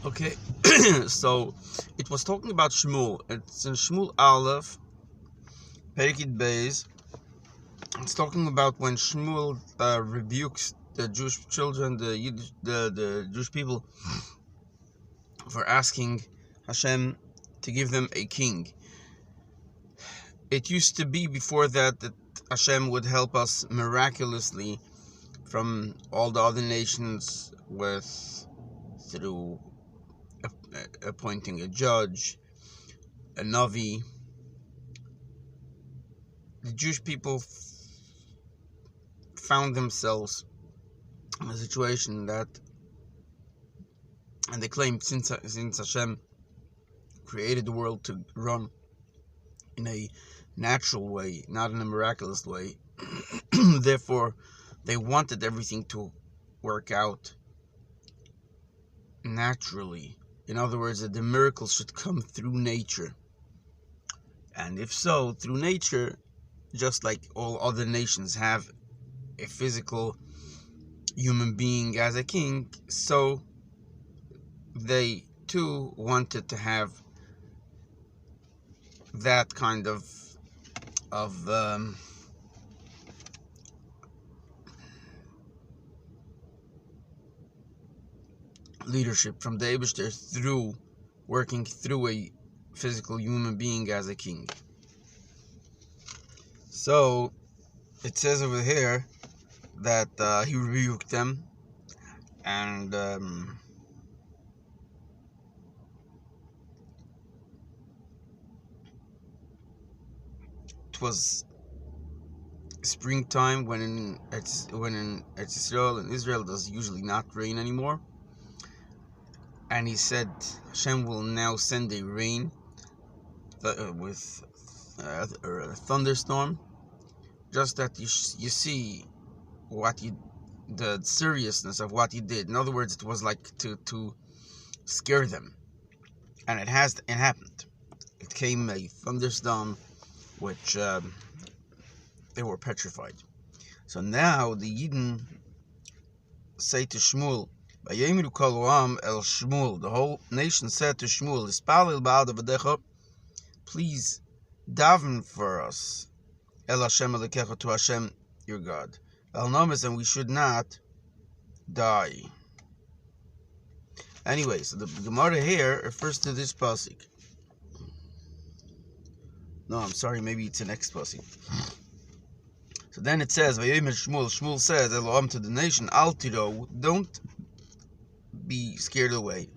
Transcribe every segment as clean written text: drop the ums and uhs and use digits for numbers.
Okay, so it was talking about Shmuel. It's in Shmuel Aleph, Perikid Beis. It's talking about when Shmuel rebukes the Jewish children, the Jewish people, for asking Hashem to give them a king. It used to be before that Hashem would help us miraculously from all the other nations through appointing a judge, a Navi. The Jewish people found themselves in a situation and they claimed since Hashem created the world to run in a natural way, not in a miraculous way, therefore they wanted everything to work out naturally. In other words, that the miracles should come through nature. And if so, through nature, just like all other nations have a physical human being as a king, so they too wanted to have that kind of leadership from the Eibishter through working through a physical human being as a king. So it says over here that he rebuked them, and it was springtime when in Eretz Yisrael, in Israel, does usually not rain anymore. And he said Hashem will now send a rain with a thunderstorm, just that you see the seriousness of what he did. In other words, it was like to scare them, and it happened. It came a thunderstorm, which they were petrified. So now the Yidden say to Shmuel, the whole nation said to Shmuel, please daven for us, El Hashem Elokecha, to Hashem your God, El Nomis, and we should not die. Anyway, so the Gemara here refers to this pasuk. No, I'm sorry, maybe it's the next pasuk. So then it says, Shmuel says, Elohim to the nation, Al tiro, don't be scared away.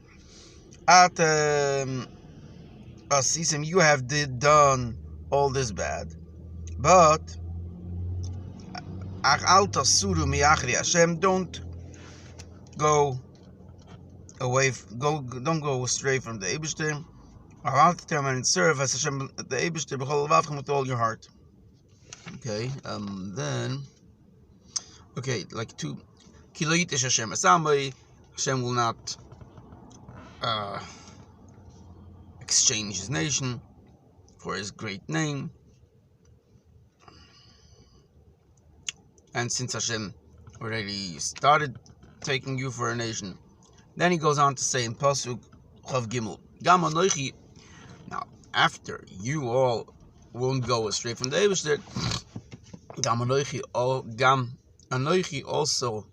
At Asisim, you have done all this bad, but Al tasuru miachri Hashem, don't go away, don't go astray from the Eibishter. And serve as Hashem the Eibishter with all your heart. Okay, like two. Kiloyitish Hashem Asamai. Hashem will not exchange his nation for his great name. And since Hashem already started taking you for a nation, then he goes on to say in Pasuk Chav Gimel, Gam Anoichi. Now, after you all won't go astray from the Eibishter, Gam Anoichi also,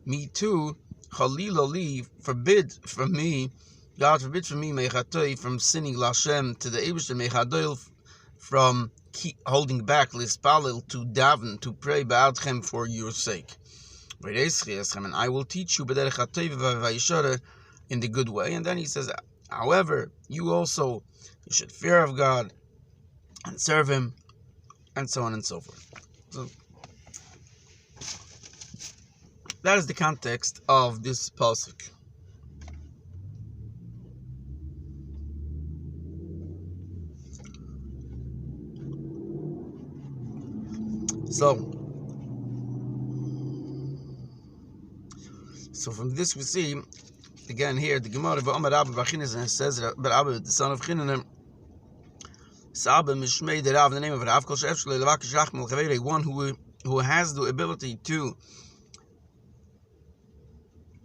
me too, Chaliloli, forbid from me, God forbid from me, Mechatoi, from sinning Lashem to the Eibishter, Mechadoil, from holding back, Lispalil, to daven, to pray Ba'adchem for your sake. And I will teach you in the good way. And then he says, however, you should fear of God and serve him, and so on and so forth. So that is the context of this pasuk. So from this we see, again here, the Gemara of Amar Abba Bachinez says that Abba, the son of Chinanim, Saba Mishmei the Rav, the name of Rav, one who has the ability to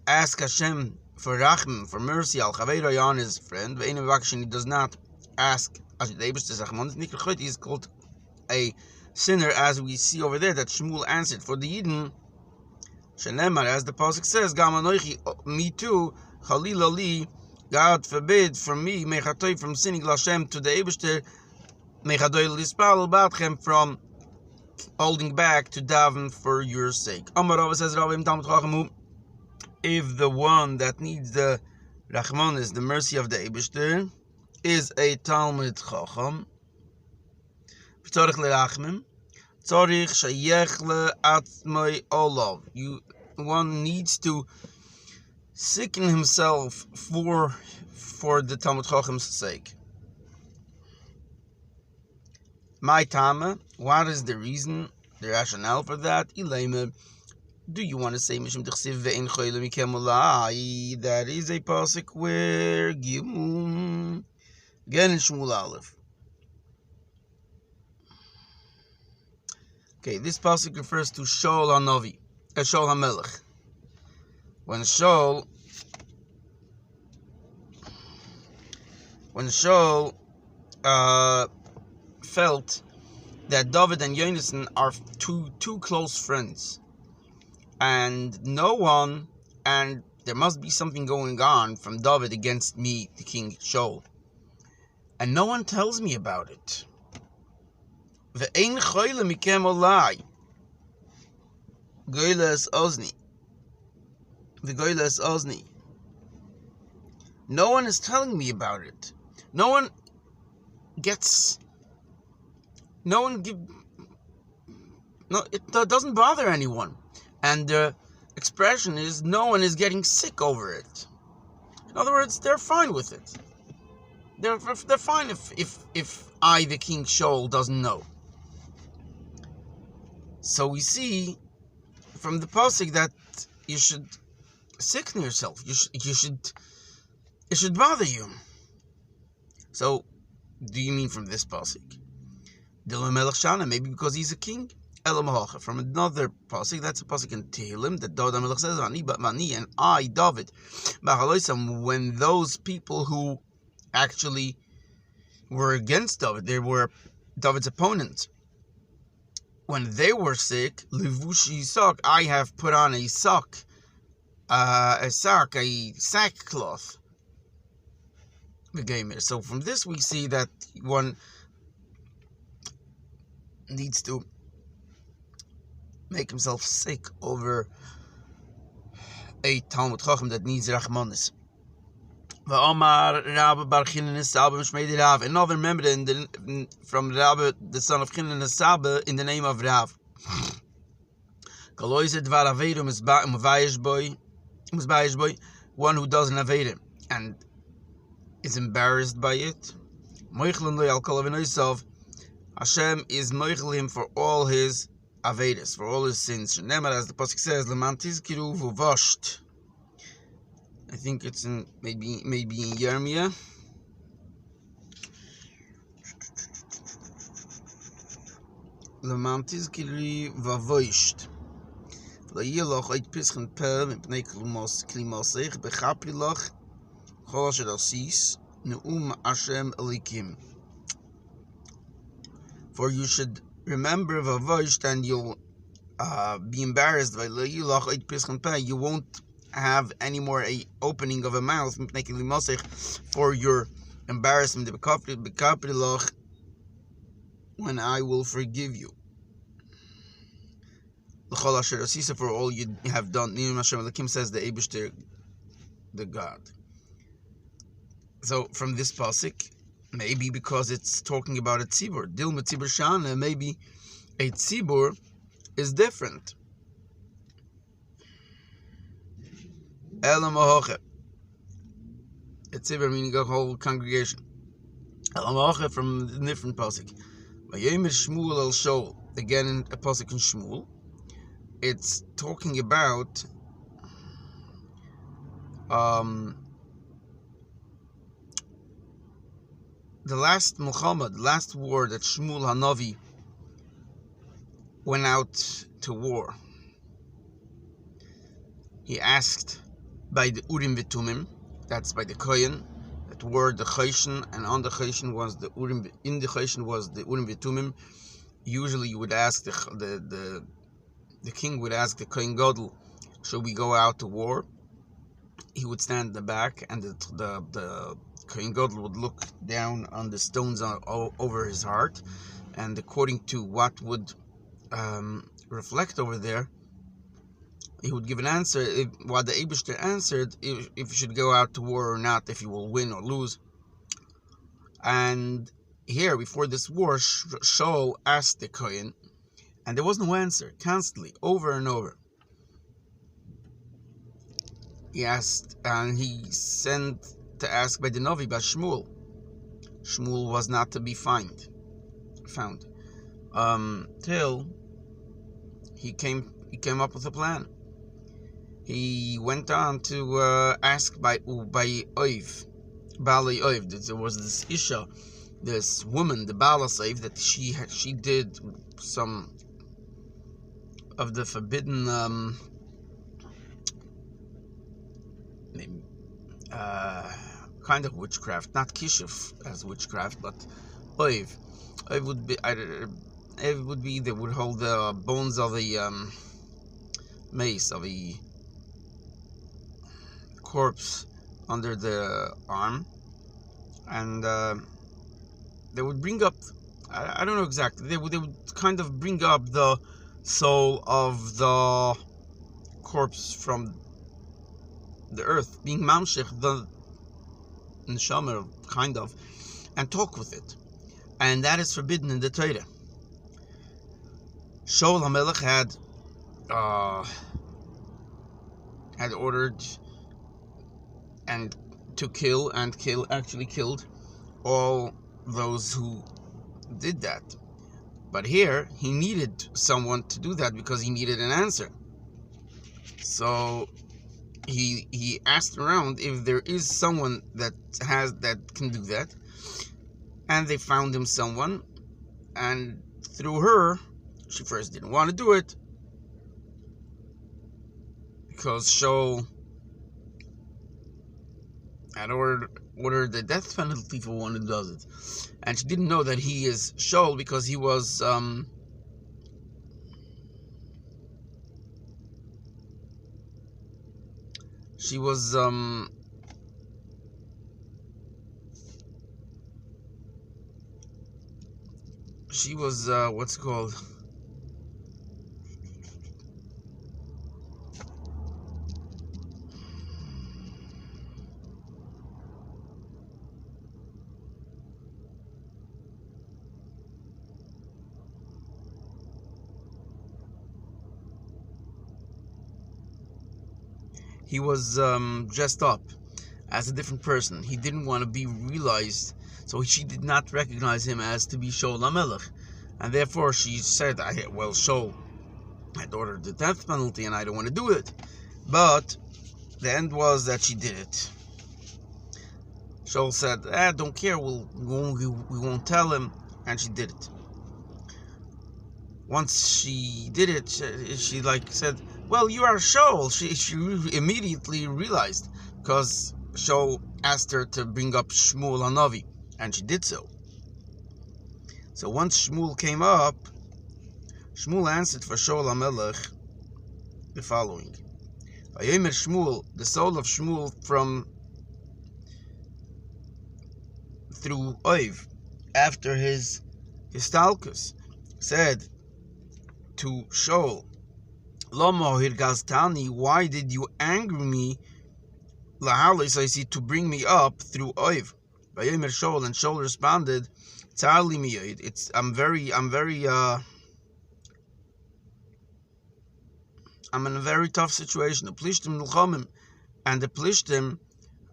ask Hashem for rachm, for mercy, al chaveiro on his friend. Ve'ein mevakshin, he does not ask. As the Eibishter rachmanis nikra, he is called a sinner, as we see over there that Shmuel answered for the Yidden. Shenemar, as the pasuk says, Gam anochi, me too, Chalila li, God forbid from me, mechatoi, from sinning Lashem to the Eibishter, mechatoi lispal batchem, from holding back to daven for your sake. Amar Rava says, Ravim Talmud Chacham, if the one that needs the Rachmanis, the mercy of the Eibishter, is a Talmud Chacham, Tzorich le'rachmim, tzorich sheyech le'atzmai olav. One needs to sicken himself for the Talmud Chacham's sake. My tama, what is the reason, the rationale for that? Ilema, do you want to say mishum t'chsiv ve'en choyle mikem olai? That is a pasuk where Gimum again in Shmuel Aleph. Okay, this pasuk refers to Shaul HaNavi, Shaul HaMelech. When Shaul felt that David and Yonasan are two close friends, and there must be something going on from David against me, the king Shaul, and no one tells me about it. Ve'ein choyle mikem olai. Goyles ozni. V'goyles ozni. No one is telling me about it. It doesn't bother anyone. And the expression is, no one is getting sick over it. In other words, they're fine with it. They're fine if I, the king Shaul, doesn't know. So we see from the pasuk that you should sicken yourself. It should bother you. So, do you mean from this pasuk? Dilma Melech Shana, maybe because he's a king. Elam Hacha, from another pasuk, that's a pasuk in Tehillim that David Melech says, "Ani but Mani and I, David." When those people who actually were against David, they were David's opponents. When they were sick, Levushi Sak, I have put on a sackcloth. So from this we see that one needs to make himself sick over a Talmud Chacham that needs Rachmanis. Another member from Rabbi, the son of Chinan and Saba, in the name of Rav. One who doesn't aved and is embarrassed by it. Hashem is moichel him for all his avedis, for all his sins. As the pasuk says, "Lemantiz kiru v'vosht." I think it's in maybe in Yirmiyah. Lemantiz kiri v'vosht. V'layilach eit pischen pel mipnei klimosech bechaprilach chol asher asis neum Hashem elikim. For you should remember v'vosht, and you'll be embarrassed. V'layilach eit pischen pel. You won't have any more a opening of a mouth for your embarrassment when I will forgive you. For all you have done. Hashem says the Eibishter, the God. So from this pasuk, maybe because it's talking about a tzibur, Dilma tzibur shana, maybe a tzibur is different. Elam Ahoche. A tzibur meaning a whole congregation. Elam Ahoche from a different pasuk. Vayomer Shmuel el Shaul. Again, a pasuk in Shmuel. It's talking about the last Muhammad, the last war that Shmuel HaNavi went out to war. He asked by the Urim V'Tumim. That's by the Kohen that wore the Choshen, and on the Choshen was the Urim. In the Choshen was the Urim V'Tumim. Usually, you would ask the king would ask the Kohen Gadol, "Should we go out to war?" He would stand in the back, and the Kohen Gadol would look down on the stones over his heart, and according to what would reflect over there, he would give an answer. What the Eibishter answered, if you should go out to war or not, if you will win or lose. And here, before this war, Shaul asked the Kohen, and there was no answer, constantly, over and over. He asked, and he sent to ask by the Novi, by Shmuel. Shmuel was not to be found. Till he came up with a plan. He went on to ask by Oiv, Baalei Oiv. There was this Isha, this woman, the Baalei Oiv, that she did some of the forbidden kind of witchcraft, not kishuf as witchcraft, but Oiv. Oiv would be they would hold the bones of a mace, of a corpse under the arm, and they would bring up, I don't know exactly, they would kind of bring up the soul of the corpse from the earth, being mamshech, the neshama, kind of, and talk with it. And that is forbidden in the Torah. Shaul HaMelech had ordered and to actually killed all those who did that. But here, he needed someone to do that because he needed an answer. So he asked around if there is someone that can do that, and they found him someone, and through her, she first didn't want to do it because Shaul had ordered the death penalty for one who does it, and she didn't know that he is Shaul because he was what's it called? He was dressed up as a different person. He didn't want to be realized, so she did not recognize him as to be Shaul HaMelech. And therefore she said, Shaul had ordered the death penalty and I don't want to do it. But the end was that she did it. Shaul said, don't care, we won't tell him. And she did it. Once she did it, she said, well, you are Shaul. She immediately realized, because Shaul asked her to bring up Shmuel HaNavi, and she did so. So once Shmuel came up, Shmuel answered for Shaul HaMelech the following. Vayomer Shmuel, the soul of Shmuel through Oiv, after his Histalkus, said to Shaul, Lama hirgaztani, why did you anger me? Lahalis, I see, to bring me up through Oiv. Vayomer Shaul, and Shaul responded, Tzarli miyod. I'm in a very tough situation. The Plishtim nilchamim, and the Plishtim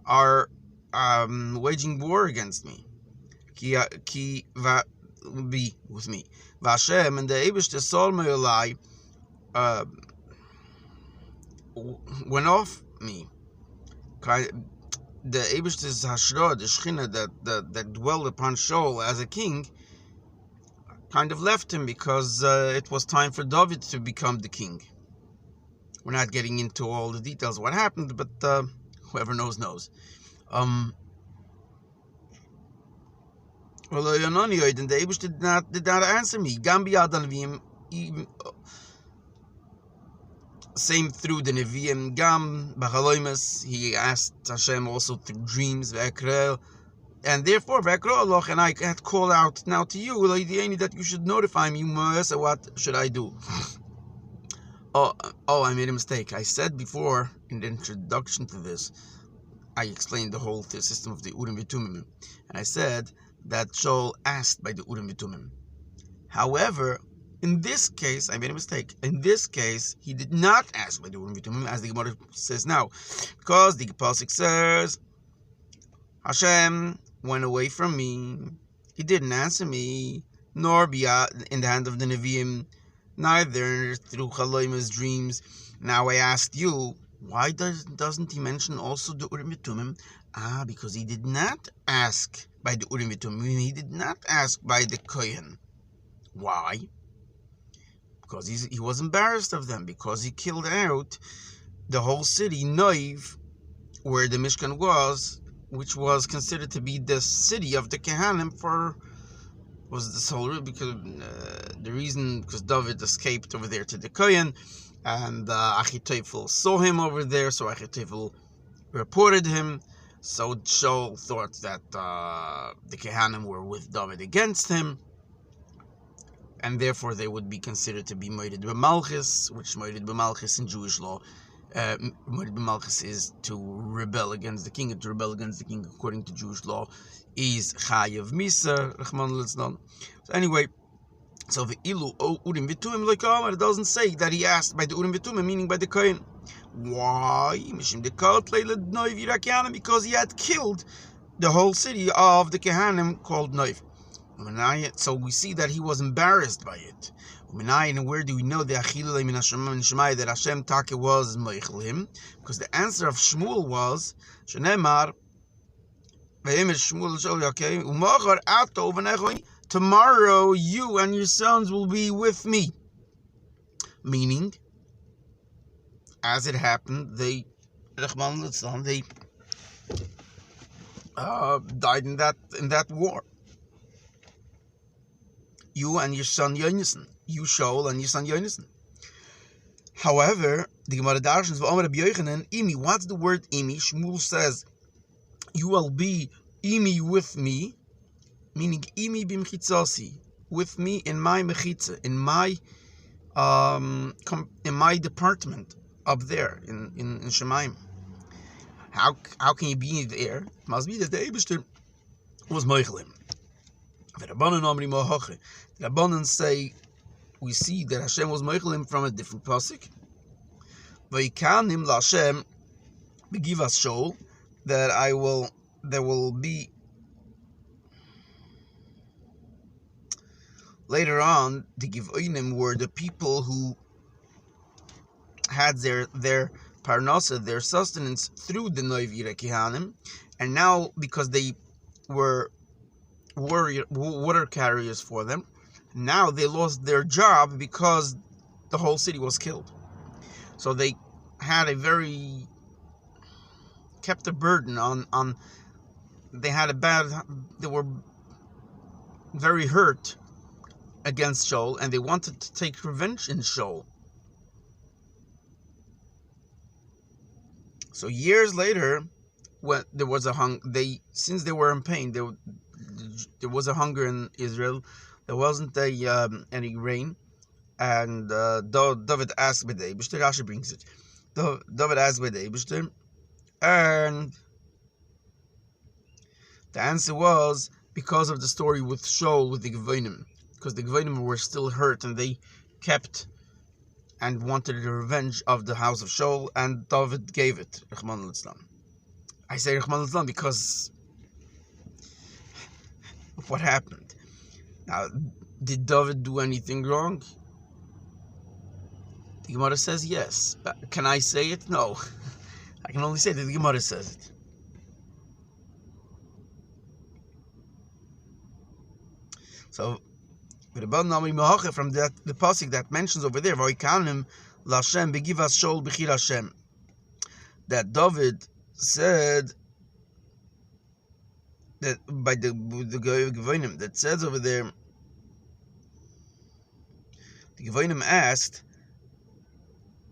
are waging war against me. Ki be with me. Vashem, and the Eibishter Sol Me'olai went off me. The Eibishter's Hashra, the Shechina that dwelled upon Shaul as a king, kind of left him because it was time for David to become the king. We're not getting into all the details of what happened, but whoever knows, knows. Well, and the Abish did not answer me. Gambi Adan even same through the Nevi'im, Gam Bachaloimus, he asked Hashem also through dreams, and therefore, and I had called out now to you, that you should notify me, so what should I do? Oh, I made a mistake. I said before, in the introduction to this, I explained the whole system of the Urim V'Tumim, and I said that Shaul asked by the Urim V'Tumim. However, in this case, I made a mistake. In this case, he did not ask by the Urim V'Tumim, as the Gemara says now, because the Pasuk says, Hashem went away from me. He didn't answer me, nor be in the hand of the Nevi'im, neither through Chaloima's dreams. Now I asked you, why doesn't he mention also the Urim V'Tumim? Because he did not ask by the Urim V'Tumim. He did not ask by the Kohen. Why? Because he was embarrassed of them, because he killed out the whole city, Noiv, where the Mishkan was, which was considered to be the city of the Kehanim was this whole, because the reason, because David escaped over there to the Kohen, and Achitophel saw him over there, so Achitophel reported him, so Shaul thought that the Kehanim were with David against him, and therefore they would be considered to be Moed B'Malchus, which Moed B'Malchus in Jewish law, Moed B'Malchus is to rebel against the king, and to rebel against the king according to Jewish law is Chayav Misa, Rachman Litzlan. So anyway, so the Ilu Urim V'Tumim Loikamar, it doesn't say that he asked by the Urim V'Tumim, meaning by the Kohen. Why? Because he had killed the whole city of the Kehanim called Noiv. So we see that he was embarrassed by it. And where do we know that Hashem Take was Meichel him? Because the answer of Shmuel was Shenemar tomorrow you and your sons will be with me. Meaning, as it happened, they died in that war. You and your son Yonasan. You, Shaul, and your son Yonasan. However, the Gemara Darshans v'Omer Rabbi Yochanan, Imi. What's the word Imi? Shmuel says, you will be Imi with me, meaning Imi b'mchitzasi, with me in my mechitza, in my department up there in Shemaim. How can you be there? It must be that the Eibishter was Meichelim. The Rabbanan say, we see that Hashem was Meichelim from a different pasuk. V'yikanim l'Hashem b'givas Shaul, that there will be later on the Givonim were the people who had their parnasa, their sustenance through the Noiv Kehanim, and now because they were water carriers for them, now they lost their job because the whole city was killed. So they had kept a burden on they were very hurt against Shaul, and they wanted to take revenge in Shaul. So years later, when there was since they were in pain, there was a hunger in Israel. There wasn't any rain, and David asked by the Eibishter. Rashi brings it. David asked by the Eibishter, and the answer was because of the story with Shaul with the Gevonim, because the Gevonim were still hurt and they kept and wanted the revenge of the house of Shaul, and David gave it. Rachman al-Islam. I say Rachman al-Islam because of what happened. Now, did David do anything wrong? The Gemara says yes. But can I say it? No. I can only say that the Gemara says it. So, from the pasuk that mentions over there, V'oikanim Lashem begivas Shaul b'chir Hashem. That David said that by the Gevonim that says over there, the Gevonim asked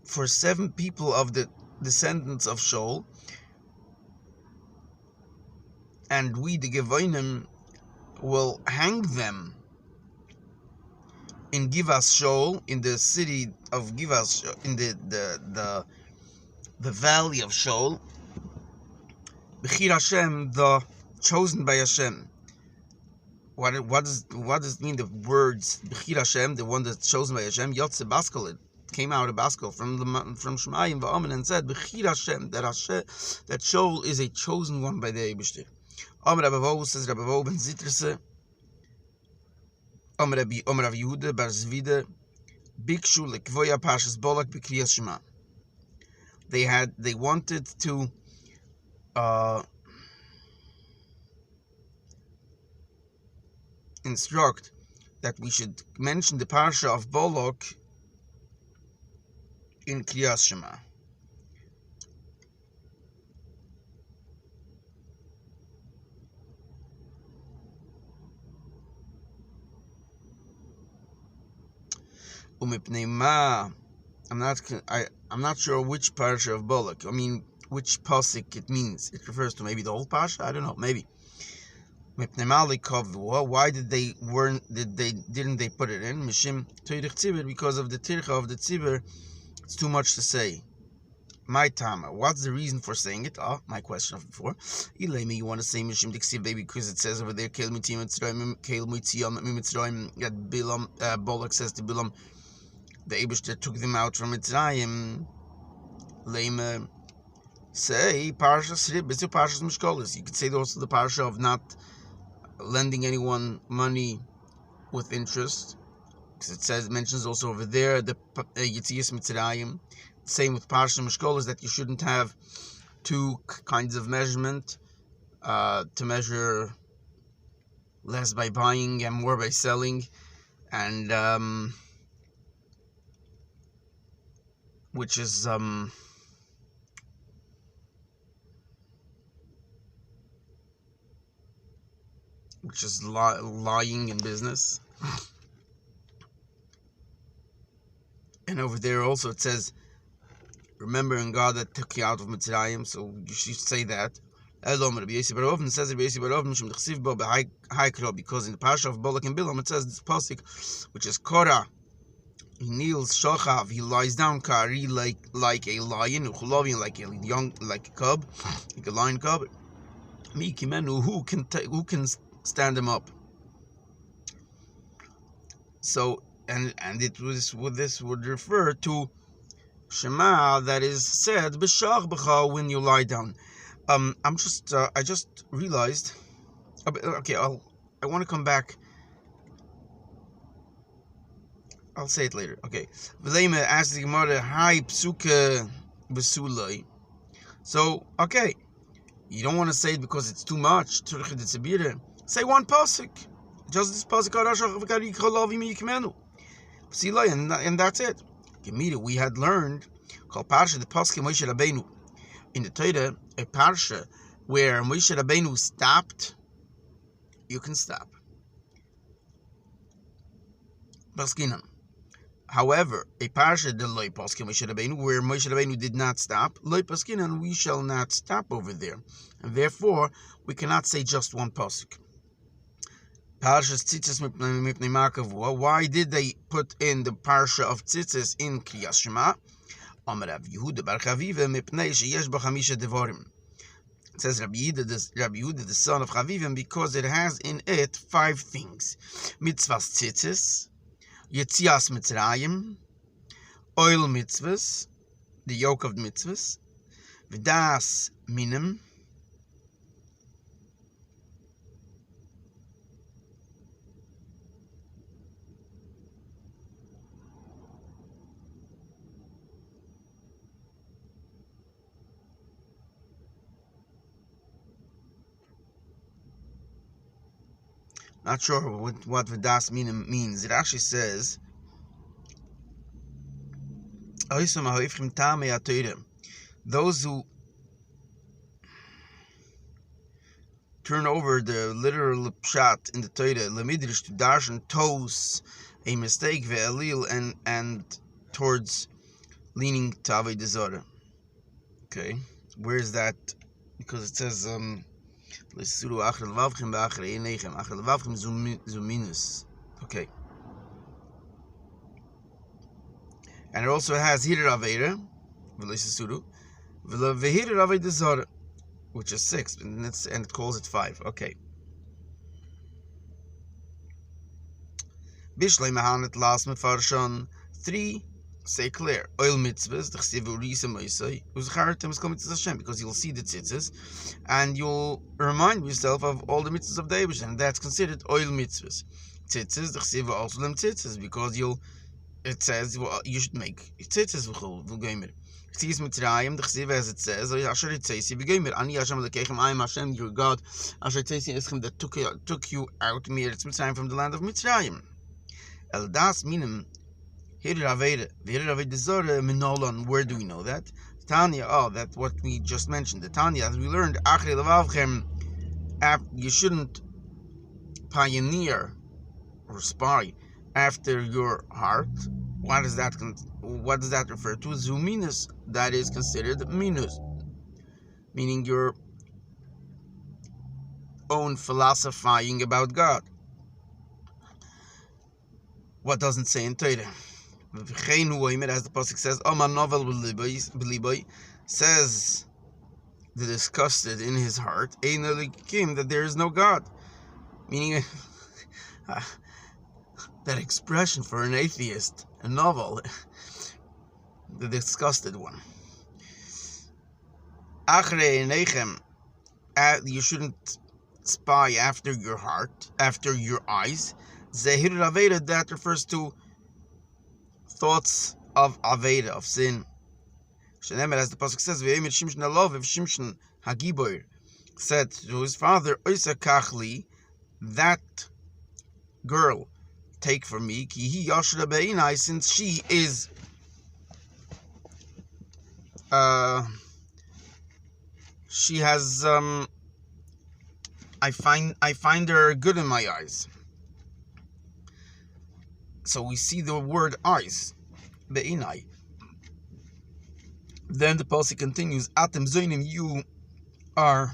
for 7 people of the descendants of Shaul, and we, the Gevonim, will hang them in Givas Shaul, in the city of Givas, in the valley of Shaul. B'chir Hashem, the chosen by Hashem. What does it mean? The words B'chir Hashem, the one that's chosen by Hashem. Yotze Baskel, it came out of Baskel from Shemayim va'Amen and said B'chir Hashem, that Shaul is a chosen one by the Eibishter. Amar Rabbi says Rabbi ben Zitrese. Amar Rav Yehuda bar Zvida Bikshu lekvoya Parshas Bolak b'Kriyas Shema. They wanted to instruct that we should mention the parsha of Bolak in Kriyas Shema. I'm not sure which parsha of Bolak. I mean, which pasuk it means. It refers to maybe the whole parsha. I don't know. Maybe. Why didn't they put it in? Mishim Teirich Tzibur, because of the tircha of the Tzibur. It's too much to say. My tama. What's the reason for saying it? My question of before. Ilemi, you want to say Mishim Diksiv, baby, because it says over there, Kel Mitziyam Mitzrayim, that Bilam, Bolak says to Bilam, the Eibishter took them out from Mitzrayim. Lema, say Parshas Mishkolis. You could say also the parsha of not lending anyone money with interest, because it mentions also over there the Yetzias Mitzrayim. Same with Parsha Mishkolis, that you shouldn't have 2 kinds of measurement, to measure less by buying and more by selling, and which is lying in business. And over there also it says, remembering God that took you out of Mitzrayim, so you should say that. It says because in the Parsha of Bolak and Bilam it says this pasuk, which is Korah, he kneels shachav, he lies down kari like a lion, like a cub, like a lion cub. Who can stand him up? So and this would refer to Shema, that is said b'shach b'cha, when you lie down. I just realized. Okay, I want to come back. I'll say it later. Okay, V'leima asks the Gemara, "Hi psuka b'sulai." So okay, you don't want to say it because it's too much. Say one pasuk, just this pasuk, and that's it. We had learned called Parsha the Pasuk Moshe Rabbeinu in the Torah, a Parsha where Moshe Rabbeinu stopped. You can stop. Paskinan. However, a Parsha the Loi Pasuk Moshe Rabbeinu, where Moshe Rabbeinu did not stop, Loi Paskinan, we shall not stop over there, and therefore we cannot say just one pasuk. Parshas Tzitzis Mipnei Makavua. Why did they put in the Parsha of Tzitzis in Kriyas Shema? Amar Rav Yehuda bar Chaviva Mipnei sheyesh ba chamisha devarim. It says Rabbi Yehuda, the son of Chavivim, because it has in it 5 things: mitzvahs Tzitzis, Yetzias Mitzrayim, oil mitzvahs, the yoke of mitzvahs, v'das minim, not sure what V'das Minim means. It actually says Those who turn over the literal pshat in the Torah, lemidrash to darshan toes a mistake ve'elil and towards leaning to avodah zarah. Okay, where is that? Because it says okay, and it also has hider avera v'hider avodah zarah, which is 6, and it calls it 5. Okay. Bishlei mahanet las mefarshon 3 say clear. Oil mitzvahs, the chsivu risa moisei, uzchartem is coming to Hashem, because you'll see the tzitzis, and you'll remind yourself of all the mitzvahs of the Eibush, and that's considered oil mitzvahs. Tzitzis, the chsivu also them tzitzis, because it says you should make tzitzis v'gomer. Tzis mitzrayim, the chsivu as it says, asher tzisi v'gomer, ani Hashem lekechem, I am Hashem your God, asher tzisi eschem that took you out mi'eretz Mitzrayim from the land of Mitzrayim. El das minim hider aveda zara minolan. Where do we know that? Tanya, that's what we just mentioned. The Tanya, as we learned, achrei levavchem, you shouldn't pioneer or spy after your heart. What does that refer to? Zuminus, that is considered minus, meaning your own philosophizing about God. What doesn't say in Torah? As the pasuk says, "Oman novel b'liboy," says the disgusted in his heart, "Ein elikim," that there is no God, meaning that expression for an atheist, a novel, the disgusted one. Achrei einechem, you shouldn't spy after your heart, after your eyes. Zehir Aveda, that refers to thoughts of Aveda, of sin. Shenemer, as the pasuk says, V'yemir Shimshon alov, if Shimshon Hagibor said to his father, Oisa kachli, that girl take for me, ki hi yashra be'inai, since she is she has I find her good in my eyes. So we see the word eyes, be'inai. Then the pasuk continues, Atem zoinim, you are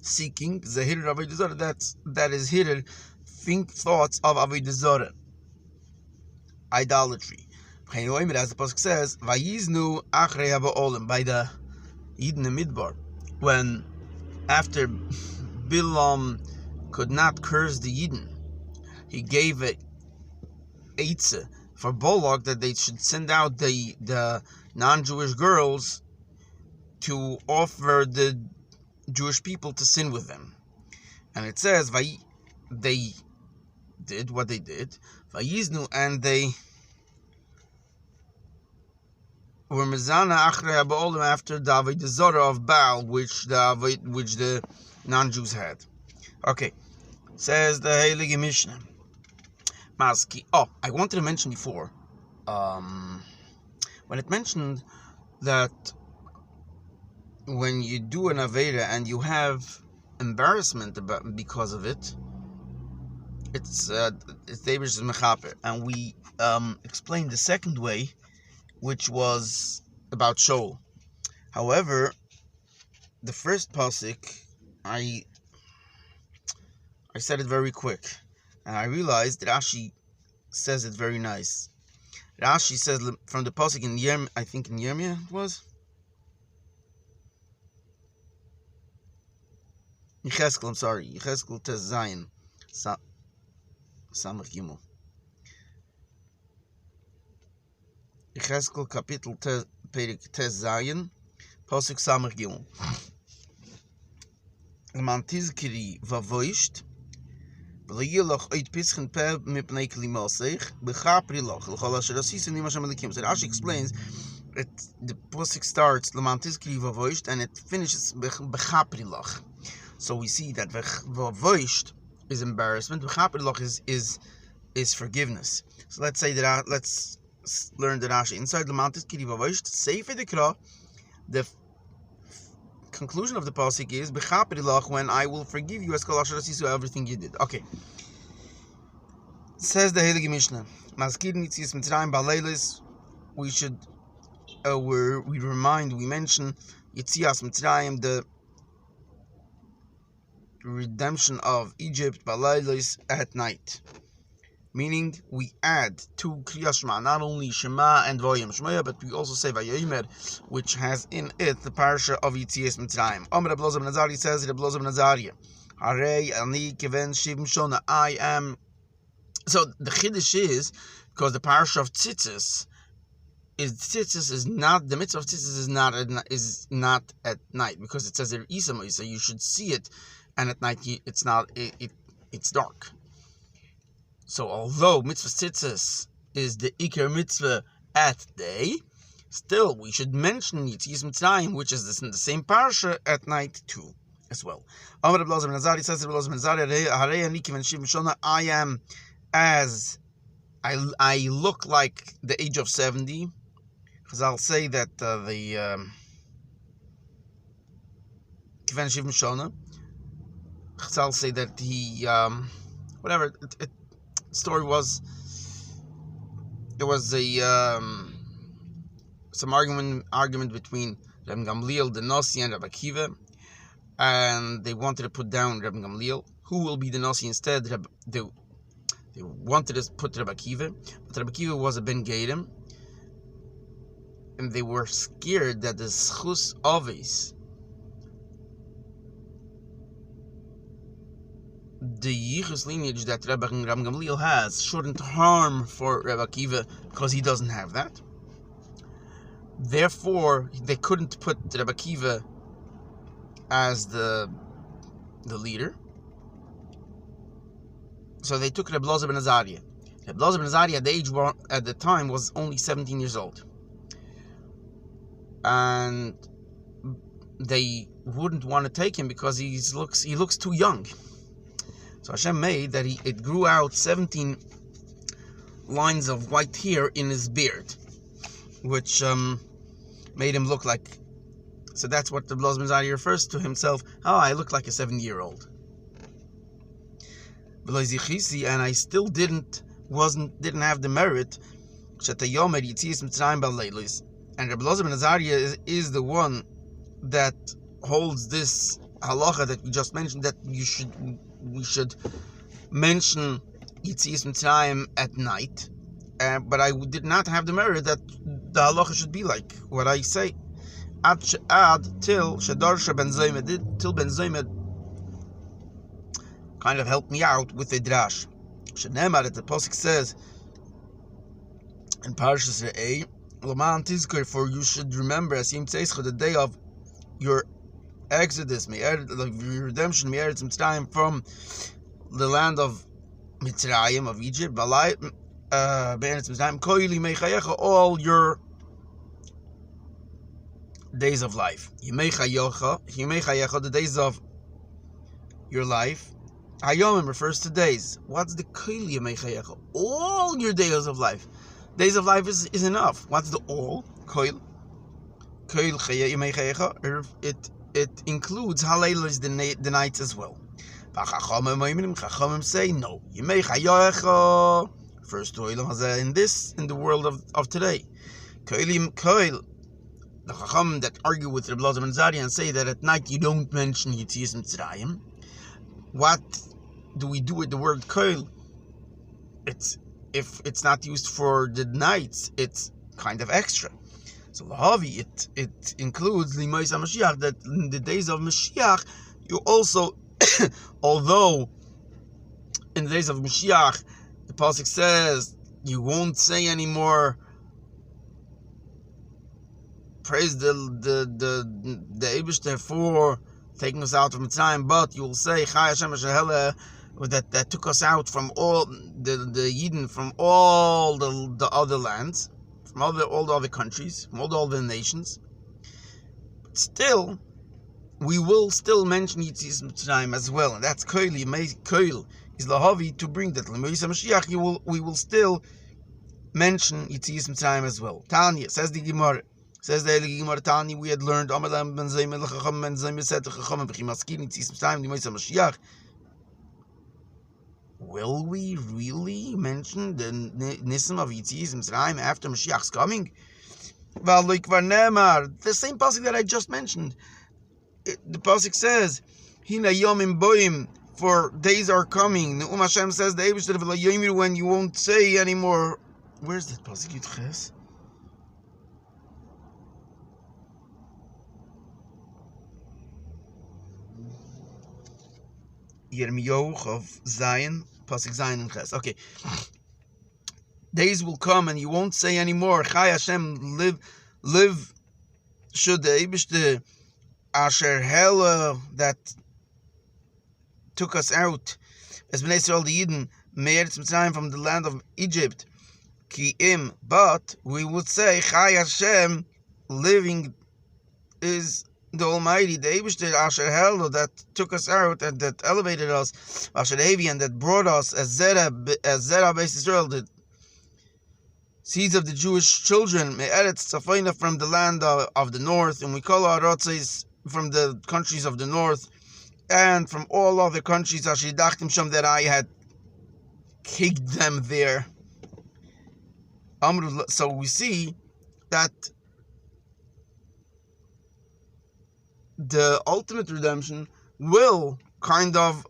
seeking zehir avodah zarah, that is hidden thoughts of avodah zarah, idolatry. As the pasuk says, vayiznu achrei ha'ba'olim, by the Yidden Midbar, when after Bilam could not curse the Yidden, he gave a eitzah for Bolak that they should send out the non-Jewish girls to offer the Jewish people to sin with them. And it says, they did what they did, Vayiznu, and they were mezana achrei ha'ba'olim, after the avodah zarah of Baal, which the non-Jews had. Okay, says the Heilige Mishnah. Maski. I wanted to mention before, when it mentioned that when you do an Aveda and you have embarrassment because of it, it's David's Mechaper, and we explained the second way, which was about Shaul. However, the first pasuk, I said it very quick, and I realized that Rashi says it very nice. Rashi says from the pasuk in I think in Yirmiyah it was. Yecheskel, I'm sorry. Yecheskel Tez Zayin. Samach Gimel. Yecheskel Kapitel Perik Tez Zayin. Pasuk Samach Gimel. Man tizkiri vavoisht. V'layilach oit pischen pe mipnei klimasech. B'chapri lach. L'chol asher asisa nima shem elikim. So Rashi explains, the pasuk starts Laman tizkiri vavoisht, and it finishes b'chapri lach. So we see that vavoisht is embarrassment. B'chapri lach is forgiveness. So let's say that let's learned the Rashi inside the mountains. Sefer Dikra, the conclusion of the pasuk is b'chaperilach, when I will forgive you as kol asher asisu, everything you did. Okay. Says the Heilige Mishnah, Maskir Nitzias Mitzrayim Baleilis, we should we mention Yitzias Mitzrayim, the redemption of Egypt, Baleilis, at night. Meaning we add to Kriyas Shema not only Shema and Vayim Shmoya, but we also say Vayomer, which has in it the parasha of Yitzias Mitzrayim. Omer Reb Elazar ben Azariah says, Reb Elazar ben Azariah, Harei ani kiven shivim shona, I am. So the chiddush is, because the parasha of tzitzis is not, the mitzvah of tzitzis is not at night, because it says there isam, so you should see it, and at night it's not, it's dark. So although mitzvah tzitzis is the ikar mitzvah at day, still we should mention Yitzias Mitzrayim, which is in the same parasha, at night too, as well. Amar Reb Elazar ben Azariah says, Reb Elazar ben Azariah, Harei ani kiven shivim shona, I am as I look like the age of 70, because I'll say that the Kiven Shivim Shona, I'll say that he whatever story was, there was a some argument between Reb Gamliel, the Nasi, and Rabbi Akiva, and they wanted to put down Reb Gamliel. Who will be the Nasi instead? They wanted to put Rabbi Akiva, but Rabbi Akiva was a Ben Geirim, and they were scared that the Schus Ovis, the Yichus lineage that Rabbi Gamliel has, shouldn't harm for Rabbi Akiva, because he doesn't have that. Therefore, they couldn't put Rabbi Akiva as the leader. So they took Reb Elazar ben Azariah. Reb Elazar ben Azariah at the time was only 17 years old. And they wouldn't want to take him because he looks too young. So Hashem made that it grew out 17 lines of white hair in his beard, which made him look like. So that's what Reb Elazar ben Azariah refers to himself. Oh, I look like a 7-year-old. And I still didn't have the merit. And Reb Elazar ben Azariah is the one that holds this halacha that we just mentioned, that we should mention Yitzias Mitzrayim at night. But I did not have the merit that the halacha should be like what I say. Till Shedarsha ben Zoymed, till Ben Zoymed kind of helped me out with the drash. Shenemar, the pasuk says in Parashas Re'eh, L'man tizkor, for you should remember as Yom Tzeicha, the day of your exodus, your redemption, Mitzrayim, from the land of Mitzrayim, of Egypt, all your days of life. The days of your life. Hayomim refers to days. What's the koil yemei? All your days of life. Days of life is enough. What's the all? Koil. Koil yemei. It includes haleilos, the nights as well. Chachamim say no. Yemei refers to oilam hazeh in the world of today. Koil. The Chachamim that argue with Reb Elazar ben Azariah and say that at night you don't mention Yitzias Mitzrayim. What do we do with the word koil? If it's not used for the nights, it's kind of extra. So lahavi, it includes Limos HaMashiach, that in the days of Mashiach, you also, although in the days of Mashiach, the pasuk says you won't say anymore, praise the Eibishter for taking us out from Mitzrayim, but you will say Chai Hashem Shehele, that took us out from all the Yidden, from all the other lands, from all the other countries, from all the other nations. But still, we will still mention Yitzias Mitzrayim as well, and that's Koil. Koil is lahavi, to bring that L'Moisa Mashiach. We will still mention Yitzias Mitzrayim, and that's Koil. Koil is lahavi, to bring that L'Moisa Mashiach. And that's Koil. Koil is lahavi, to bring that L'Moisa Mashiach. And that's Koil. Koil is lahavi, to bring that L'Moisa Mashiach. We will still mention Yitzias Mitzrayim as well. Tanya, says the Gemara. Says the Heilige Gemara, Tanya, we had learned, Amalam ben Zayim el-Chacham ben Zayim said to Chacham, V'chi Maskin Yitzias Mitzrayim, the Moisa Mashiach. Will we really mention the Nisim of Yitzias Mitzrayim after Mashiach's coming? Well, like Varnemar, the same pasuk that I just mentioned. The pasuk says, Hina Yomim Boim, for days are coming. Ne'um Hashem says, the Eibishter V'la Yomir, when you won't say anymore. Where's that pasuk? Yitches? Yirmiyoch of Zion, pasuk Zion and Ches. Okay. Days will come and you won't say anymore. Chai Hashem, live. Should the Eibishter Asher Hela that took us out, as Bnei Yisrael the Yidden, Me'eretz Mitzrayim from the land of Egypt, Ki im, but we would say Chai Hashem, living is the Almighty, the Eibishter Asher Hela that took us out and that elevated us, Asher Hevi, and that brought us as Zera Beis Yisrael, the seeds of the Jewish children, Me'eretz Tzafayna, from the land of the north, and we call our Rotzes from the countries of the north, and from all other countries, Ashidachtim Sham, that I had kicked them there. So we see that the ultimate redemption will kind of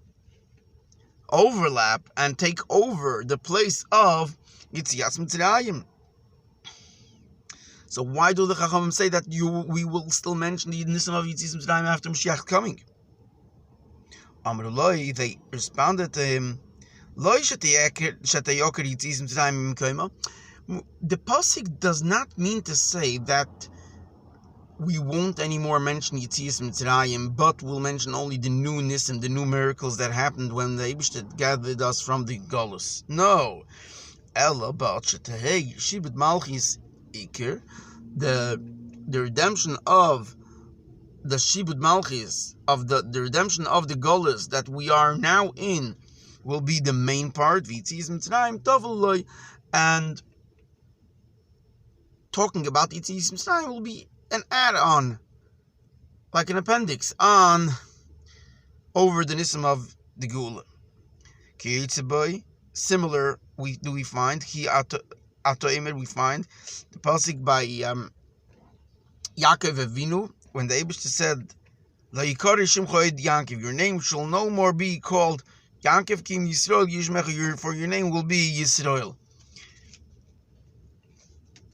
overlap and take over the place of Yitzias Mitzrayim. So why do the Chachamim say that we will still mention the Nisim of Yitzias Mitzrayim after Mashiach coming? Amrullah, they responded to him, the pasuk does not mean to say that we won't anymore mention Yitzias Mitzrayim, but we'll mention only the new Nisim, the new miracles that happened when the Eibishter gathered us from the Golus. No. Ella Ba'at Shetahei Shibud Malchis Iker, the redemption of the Shibud Malchis, of the redemption of the Golus that we are now in, will be the main part, Yitzias Mitzrayim Toveloi, and talking about Yitzias Mitzrayim will be an add-on, like an appendix, on over the Nisim of the Gula. Kiyitzeboy, similar we find, Ki Ato Emer, we find the pasuk by Yaakov Avinu, when the Eibishter said, La Yikari Shimcha Ed Yankov, your name shall no more be called Yankov Kim Yisrael Yishmecha, for your name will be Yisrael.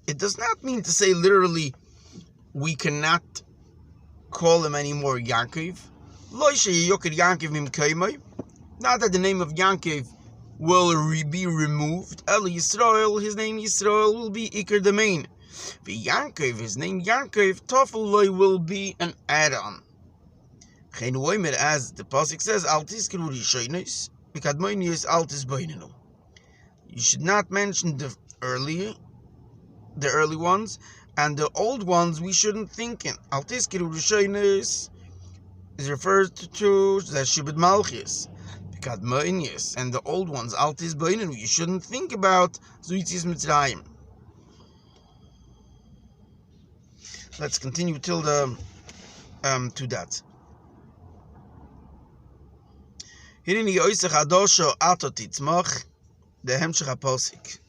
It does not mean to say literally we cannot call him anymore Yankov. Lo Yoked Yankov Mim Kaimai, not that the name of Yankov will be removed. El Yisrael, his name Yisrael, will be Iker the main. The Yankov, his name Yankov, Tofeloi, will be an add-on. As the pasuk says, Altis Kiruri Mikadmoinius Altis Baininu. You should not mention the early ones, and the old ones we shouldn't think in. Altis Kiruri is referred to the Shibud Malchis. Mikadmoinius, and the old ones, Altis Baininu, you shouldn't think about Yitzias Mitzrayim. Let's continue till the to that. Hineni Yoisech Adosho Ato Titzmach, the Hemshech HaPosik.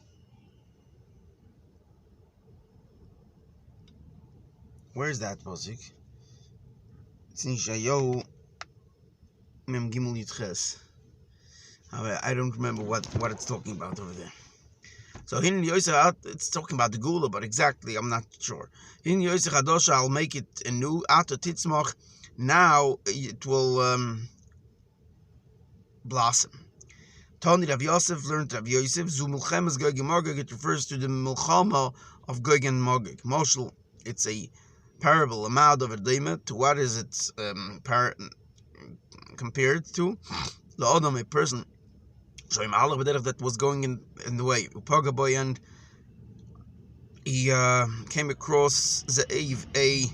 Where is that posik? It's in Yeshayahu Mem Gimel Yitches. I don't remember what it's talking about over there. So Hineni Yoisech, it's talking about the Gula, but exactly I'm not sure. Hineni Yoisech Adosho, I'll make it anew. Ato Titzmach, now it will blossom. Tani Rav Yosef learned Rav Yosef, Zu Milchemes Gog and Magog, it refers to the Milchama of Gog and Magog. Moshel, it's a parable, a mad of a daima. To what is it compared to? La'odam, a person, Shoim Allah that was going in the way. Upagaboy, and he came across Ze'ev, a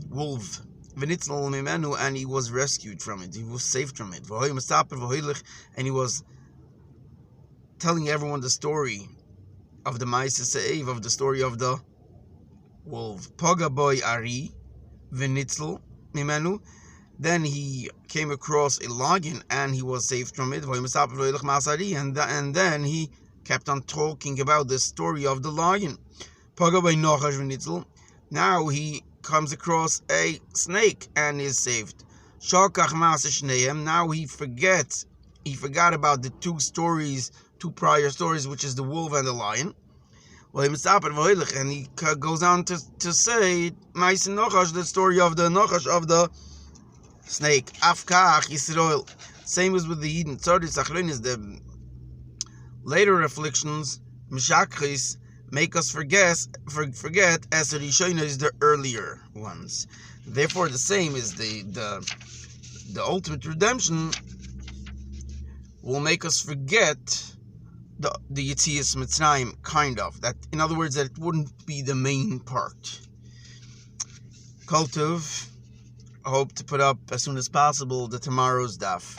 wolf. And he was rescued from it. He was saved from it. And he was telling everyone the story of the Ma'aseh Se'ev, of the story of the wolf. Poga boy Ari v'nitzel mimenu. Then he came across a lion and he was saved from it. And then he kept on talking about the story of the lion. Poga boy Nochash v'nitzel. Now he comes across a snake and is saved. Shakach Ma'aseh Shneim. Now he forgot about the two prior stories, which is the wolf and the lion. And he goes on to say the story of the Nochash, of the snake. Afkach Yisrael. Same as with the Eden. Is the later afflictions, Mishakris, make us forget as the Rishona is the earlier ones. Therefore, the same is the ultimate redemption will make us forget the Yetzias Mitzrayim, kind of. That, in other words, that it wouldn't be the main part. Kol Tov. I hope to put up as soon as possible the tomorrow's daf.